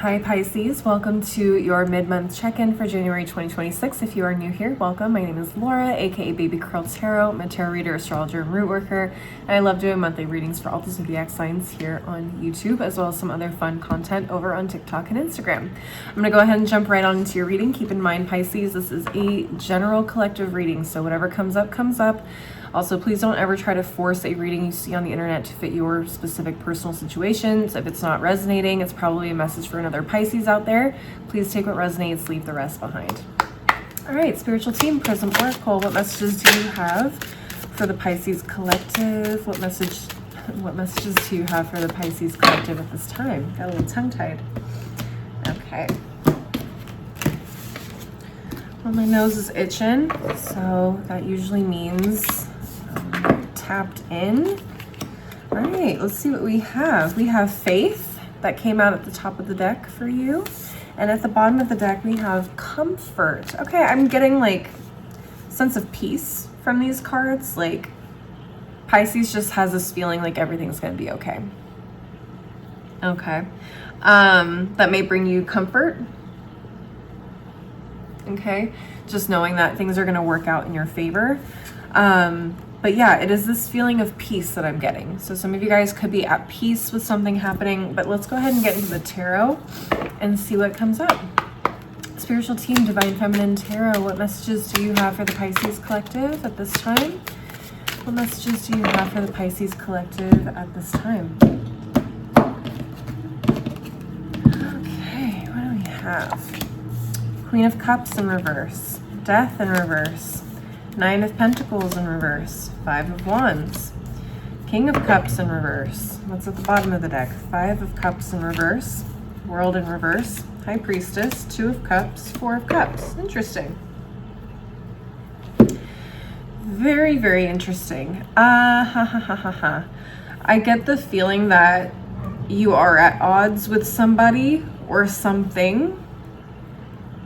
Hi Pisces, welcome to your mid-month check-in for January 2026. If you are new here, welcome. My name is Laura, aka Baby Curl Tarot. I'm a tarot reader, astrologer, and root worker. And I love doing monthly readings for all the zodiac signs here on YouTube, as well as some other fun content over on TikTok and Instagram. I'm going to go ahead and jump right on into your reading. Keep in mind, Pisces, this is a general collective reading, so whatever comes up, comes up. Also, please don't ever try to force a reading you see on the internet to fit your specific personal situations. If it's not resonating, it's probably a message for another Pisces out there. Please take what resonates, leave the rest behind. All right, spiritual team, Prism Oracle, what messages do you have for the Pisces collective? What messages do you have for the Pisces collective at this time? Got a little tongue-tied. Okay. Well, my nose is itching, so that usually means tapped in. All right, let's see what we have. We have faith that came out at the top of the deck for you. And at the bottom of the deck, we have comfort. Okay, I'm getting like sense of peace from these cards. Like Pisces just has this feeling like everything's gonna be okay. Okay, that may bring you comfort. Okay, just knowing that things are gonna work out in your favor. But yeah, it is this feeling of peace that I'm getting. So some of you guys could be at peace with something happening, but let's go ahead and get into the tarot and see what comes up. Spiritual team, Divine Feminine Tarot, what messages do you have for the Pisces collective at this time? What messages do you have for the Pisces collective at this time? Okay, what do we have? Queen of Cups in reverse, Death in reverse, Nine of Pentacles in reverse, Five of Wands, King of Cups in reverse. What's at the bottom of the deck? Five of Cups in reverse, World in reverse, High Priestess, Two of Cups, Four of Cups. Interesting. Very, very interesting. I get the feeling that you are at odds with somebody or something.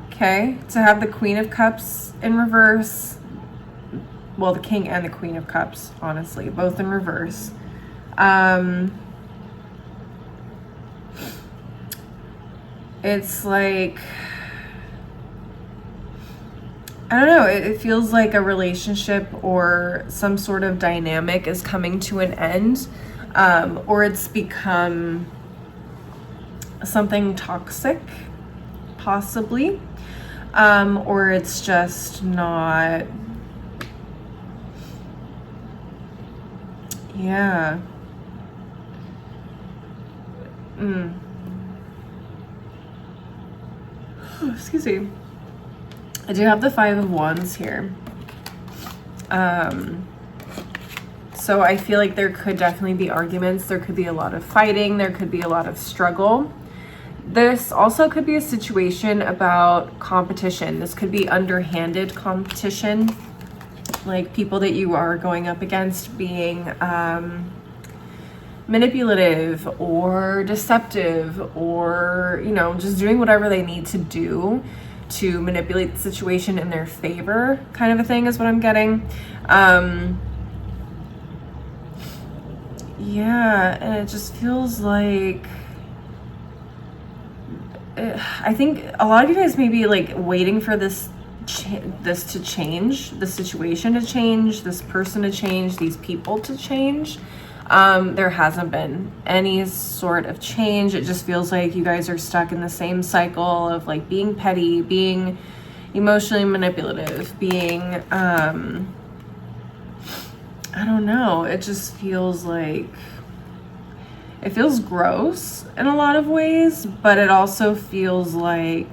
Okay, to have the Queen of Cups in reverse, well, the King and the Queen of Cups, honestly, both in reverse. It's like, I don't know, it feels like a relationship or some sort of dynamic is coming to an end, or it's become something toxic, possibly, or it's just not. Yeah. Oh, excuse me. I do have the Five of Wands here. So I feel like there could definitely be arguments. There could be a lot of fighting. There could be a lot of struggle. This also could be a situation about competition. This could be underhanded competition. Like people that you are going up against being manipulative or deceptive, or, you know, just doing whatever they need to do to manipulate the situation in their favor, kind of a thing is what I'm getting. Yeah, and it just feels like I think a lot of you guys may be like waiting for this to change, the situation to change, this person to change, these people to change. There hasn't been any sort of change. It just feels like you guys are stuck in the same cycle of like being petty, being emotionally manipulative, being I don't know, it just feels like it feels gross in a lot of ways, but it also feels like,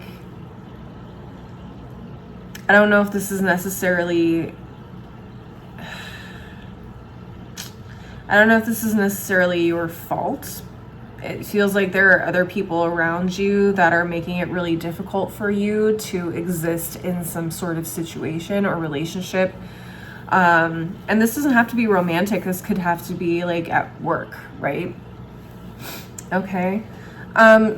I don't know if this is necessarily, your fault. It feels like there are other people around you that are making it really difficult for you to exist in some sort of situation or relationship. And this doesn't have to be romantic. This could have to be like at work, right? Okay.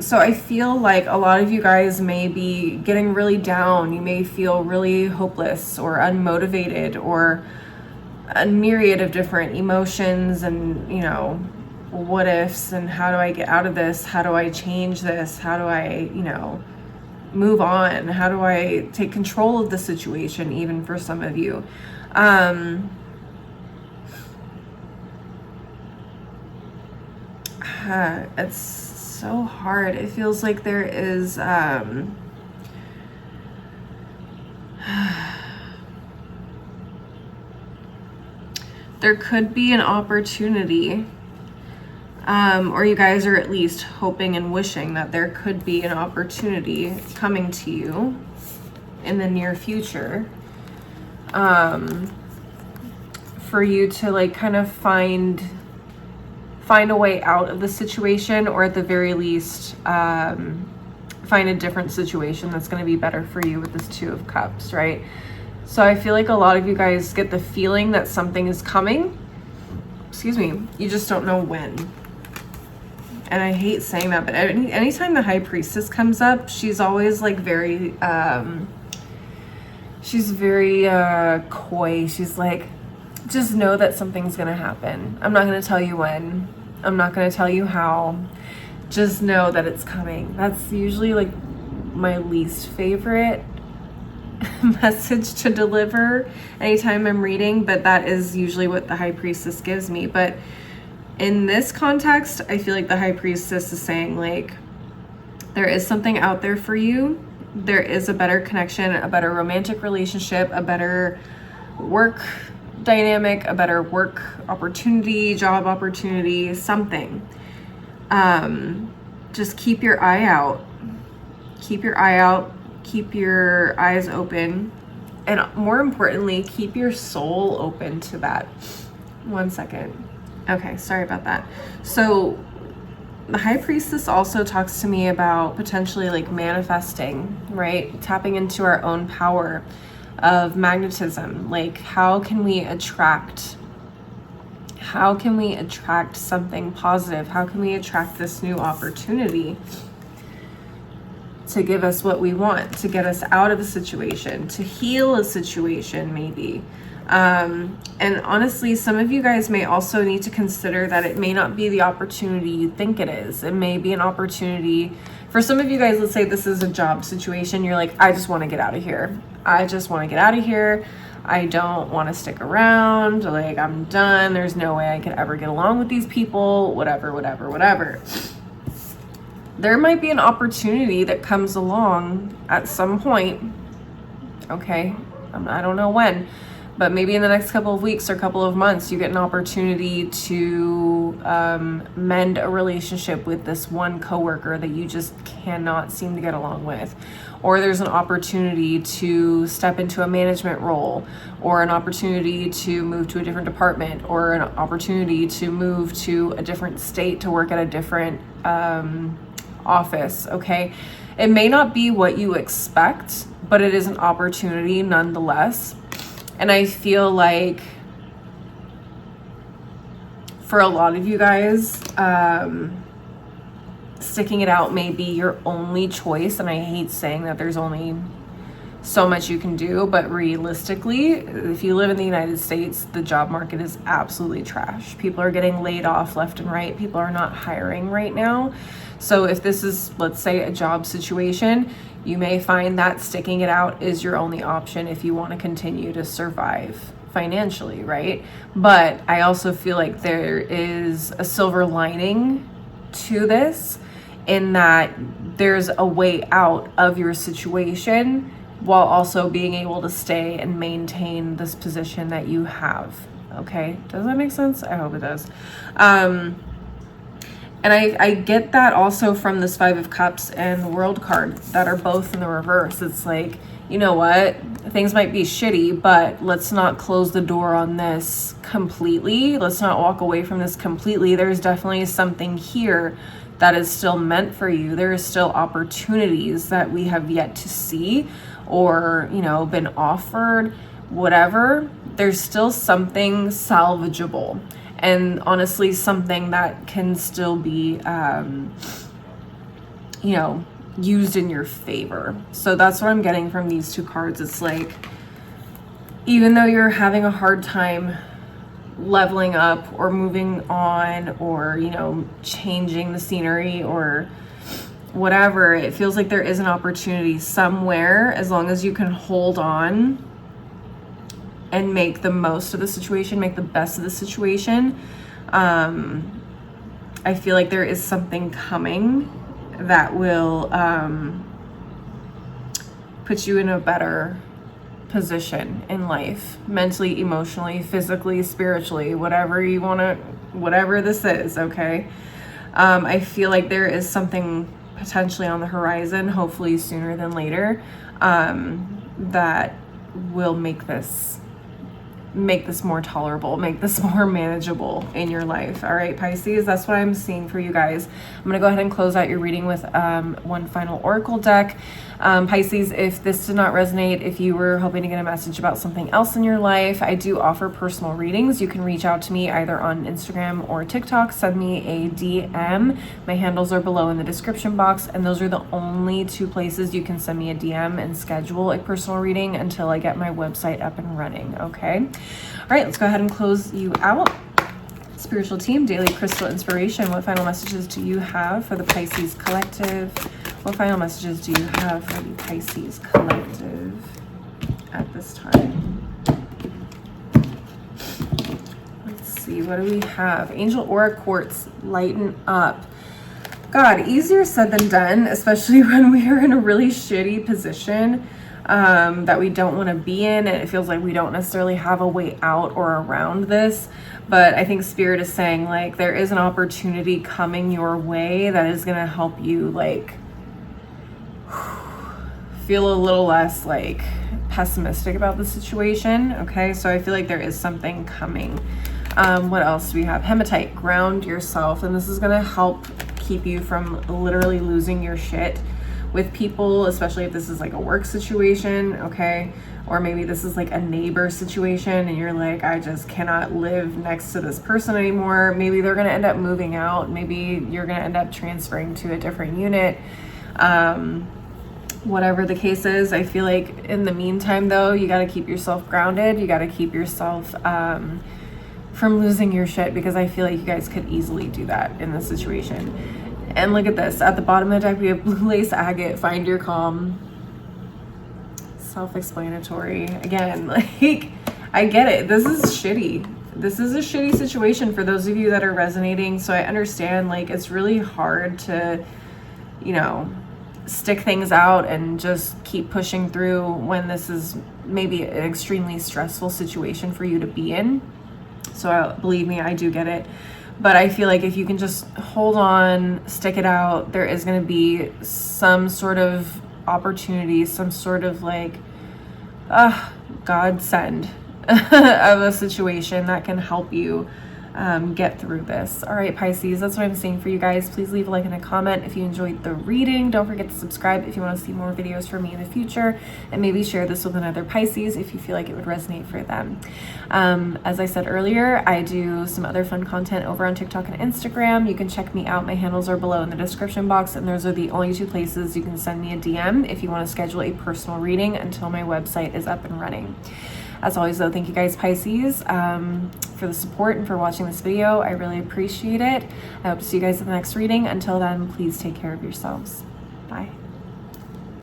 So I feel like a lot of you guys may be getting really down. You may feel really hopeless or unmotivated, or a myriad of different emotions and, you know, what ifs and how do I get out of this? How do I change this? How do I, move on? How do I take control of the situation, even for some of you? It's so hard. It feels like there is, there could be an opportunity, or you guys are at least hoping and wishing that there could be an opportunity coming to you in the near future, for you to like kind of find a way out of the situation, or at the very least, find a different situation that's going to be better for you with this Two of Cups, right? So I feel like a lot of you guys get the feeling that something is coming. Excuse me. You just don't know when. And I hate saying that, but anytime the High Priestess comes up, she's always like very, she's very coy. She's like, just know that something's going to happen. I'm not going to tell you when. I'm not going to tell you how. Just know that it's coming. That's usually like my least favorite message to deliver anytime I'm reading, but that is usually what the High Priestess gives me. But in this context, I feel like the High Priestess is saying like, there is something out there for you. There is a better connection, a better romantic relationship, a better work dynamic, a better work opportunity, job opportunity, something. Just keep your eye out. Keep your eye out. Keep your eyes open. And more importantly, keep your soul open to that. One second. Okay, sorry about that. So the High Priestess also talks to me about potentially like manifesting, right? Tapping into our own power of magnetism. Like, how can we attract something positive? How can we attract this new opportunity to give us what we want, to get us out of a situation, to heal a situation maybe? And honestly, some of you guys may also need to consider that it may not be the opportunity you think it is. It may be an opportunity for some of you guys. Let's say this is a job situation. You're like, I just want to get out of here. I just want to get out of here. I don't want to stick around. Like, I'm done. There's no way I could ever get along with these people, whatever. There might be an opportunity that comes along at some point. Okay. I don't know when, but maybe in the next couple of weeks or couple of months, you get an opportunity to mend a relationship with this one coworker that you just cannot seem to get along with. Or there's an opportunity to step into a management role, or an opportunity to move to a different department, or an opportunity to move to a different state to work at a different office, okay? It may not be what you expect, but it is an opportunity nonetheless. And I feel like for a lot of you guys, sticking it out may be your only choice. And I hate saying that there's only so much you can do, but realistically, if you live in the United States, the job market is absolutely trash. People are getting laid off left and right. People are not hiring right now. So if this is, let's say, a job situation, you may find that sticking it out is your only option if you want to continue to survive financially, right? But I also feel like there is a silver lining to this, in that there's a way out of your situation while also being able to stay and maintain this position that you have. Okay, does that make sense? I hope it does. And I get that also from this Five of Cups and the World card that are both in the reverse. It's like, you know what? Things might be shitty, but let's not close the door on this completely. Let's not walk away from this completely. There's definitely something here that is still meant for you. There is still opportunities that we have yet to see, or, been offered, whatever. There's still something salvageable. And honestly, something that can still be, used in your favor. So that's what I'm getting from these two cards. It's like, even though you're having a hard time leveling up or moving on or, you know, changing the scenery or whatever. It feels like there is an opportunity somewhere, as long as you can hold on and make the most of the situation, make the best of the situation. I feel like there is something coming that will put you in a better position in life, mentally, emotionally, physically, spiritually, whatever you want to, whatever this is, okay? I feel like there is something potentially on the horizon, hopefully sooner than later, that will make this more tolerable, make this more manageable in your life. All right, Pisces, that's what I'm seeing for you guys. I'm gonna go ahead and close out your reading with one final oracle deck. Pisces, if this did not resonate, if you were hoping to get a message about something else in your life, I do offer personal readings. You can reach out to me either on Instagram or TikTok. Send me a DM. My handles are below in the description box, and those are the only two places you can send me a DM and schedule a personal reading until I get my website up and running, okay? All right, let's go ahead and close you out. Spiritual team, daily crystal inspiration. What final messages do you have for the Pisces collective? What final messages do you have for the Pisces collective at this time? Let's see, what do we have? Angel Aura Quartz, lighten up. God, easier said than done, especially when we are in a really shitty position that we don't want to be in, and it feels like we don't necessarily have a way out or around this. But I think Spirit is saying, like, there is an opportunity coming your way that is going to help you, like, feel a little less, like, pessimistic about the situation, okay? So I feel like there is something coming. What else do we have? Hematite, ground yourself, and this is going to help keep you from literally losing your shit with people, especially if this is like a work situation, okay? Or maybe this is like a neighbor situation and you're like, I just cannot live next to this person anymore. Maybe they're gonna end up moving out. Maybe you're gonna end up transferring to a different unit. Whatever the case is, I feel like in the meantime though, you gotta keep yourself grounded. You gotta keep yourself from losing your shit, because I feel like you guys could easily do that in this situation. And look at this. At the bottom of the deck, we have blue lace agate, find your calm. Self-explanatory. Again, like, I get it. This is shitty. This is a shitty situation for those of you that are resonating. So I understand, like, it's really hard to, you know, stick things out and just keep pushing through when this is maybe an extremely stressful situation for you to be in. So believe me, I do get it. But I feel like if you can just hold on, stick it out, there is going to be some sort of opportunity, some sort of like godsend of a situation that can help you get through this. All right, Pisces, that's what I'm saying for you guys. Please leave a like and a comment if you enjoyed the reading. Don't forget to subscribe if you want to see more videos from me in the future, and maybe share this with another Pisces if you feel like it would resonate for them. As I said earlier, I do some other fun content over on TikTok and Instagram. You can check me out. My handles are below in the description box, and those are the only two places you can send me a DM if you want to schedule a personal reading until my website is up and running. As always, though, thank you guys, Pisces, for the support and for watching this video. I really appreciate it. I hope to see you guys in the next reading. Until then, please take care of yourselves. Bye.